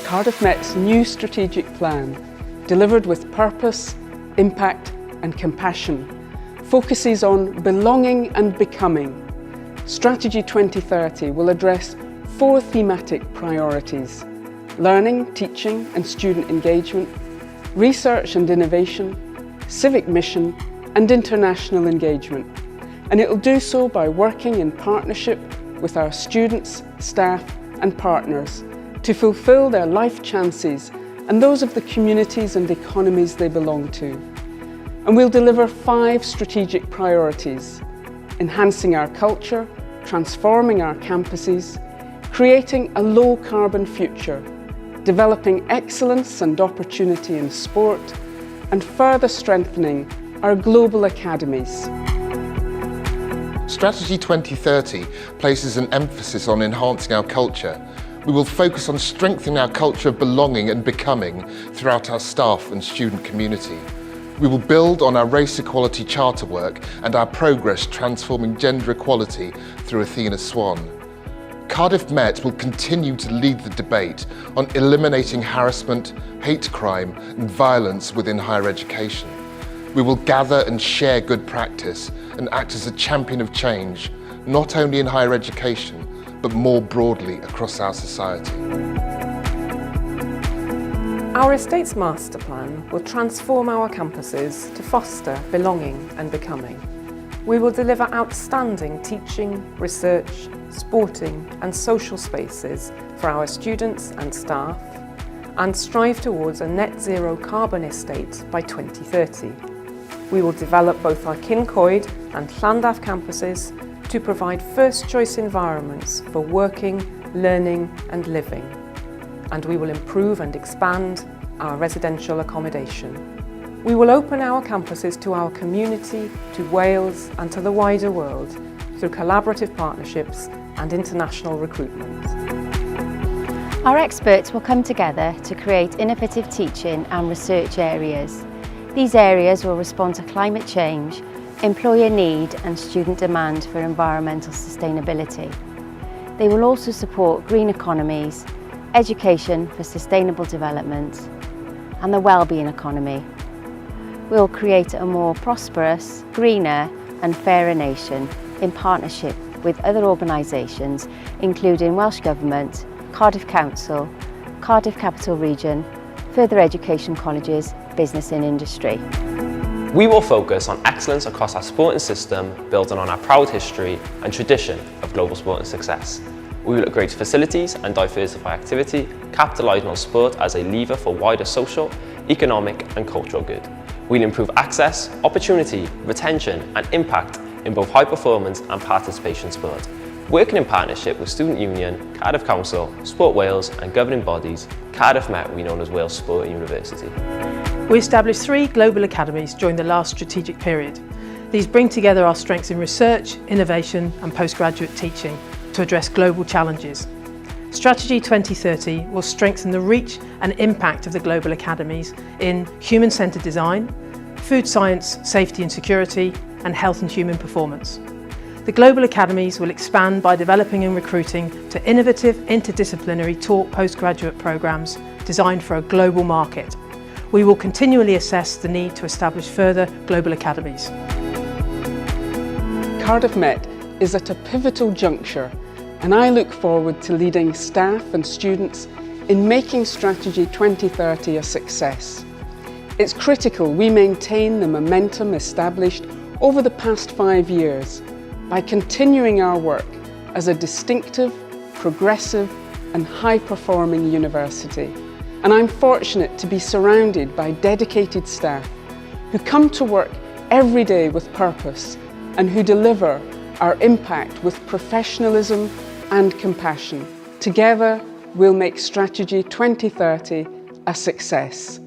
Cardiff Met's new strategic plan, delivered with purpose, impact and compassion, focuses on belonging and becoming. Strategy 2030 will address 4 thematic priorities: learning, teaching and student engagement, research and innovation, civic mission and international engagement. And it will do so by working in partnership with our students, staff and partners to fulfil their life chances and those of the communities and economies they belong to. And we'll deliver 5 strategic priorities: enhancing our culture, transforming our campuses, creating a low-carbon future, developing excellence and opportunity in sport, and further strengthening our global academies. Strategy 2030 places an emphasis on enhancing our culture. We will focus on strengthening our culture of belonging and becoming throughout our staff and student community. We will build on our race equality charter work and our progress transforming gender equality through Athena Swan. Cardiff Met will continue to lead the debate on eliminating harassment, hate crime and violence within higher education. We will gather and share good practice and act as a champion of change, not only in higher education, but more broadly across our society. Our Estates Master Plan will transform our campuses to foster belonging and becoming. We will deliver outstanding teaching, research, sporting and social spaces for our students and staff, and strive towards a net zero carbon estate by 2030. We will develop both our Kincoed and Llandaff campuses to provide first choice environments for working, learning and living. And we will improve and expand our residential accommodation. We will open our campuses to our community, to Wales and to the wider world through collaborative partnerships and international recruitment. Our experts will come together to create innovative teaching and research areas. These areas will respond to climate change, employer need and student demand for environmental sustainability. They will also support green economies, education for sustainable development and the wellbeing economy. We will create a more prosperous, greener and fairer nation in partnership with other organisations including Welsh Government, Cardiff Council, Cardiff Capital Region, further education colleges, business and industry. We will focus on excellence across our sporting system, building on our proud history and tradition of global sporting success. We will upgrade facilities and diversify activity, capitalising on sport as a lever for wider social, economic and cultural good. We'll improve access, opportunity, retention and impact in both high performance and participation sport. Working in partnership with Student Union, Cardiff Council, Sport Wales and governing bodies, Cardiff Met will be known as Wales Sport University. We established 3 global academies during the last strategic period. These bring together our strengths in research, innovation and postgraduate teaching to address global challenges. Strategy 2030 will strengthen the reach and impact of the global academies in human-centred design, food science, safety and security, and health and human performance. The global academies will expand by developing and recruiting to innovative interdisciplinary taught postgraduate programmes designed for a global market. We will continually assess the need to establish further global academies. Cardiff Met is at a pivotal juncture, and I look forward to leading staff and students in making Strategy 2030 a success. It's critical we maintain the momentum established over the past 5 years by continuing our work as a distinctive, progressive and high-performing university. And I'm fortunate to be surrounded by dedicated staff who come to work every day with purpose and who deliver our impact with professionalism and compassion. Together, we'll make Strategy 2030 a success.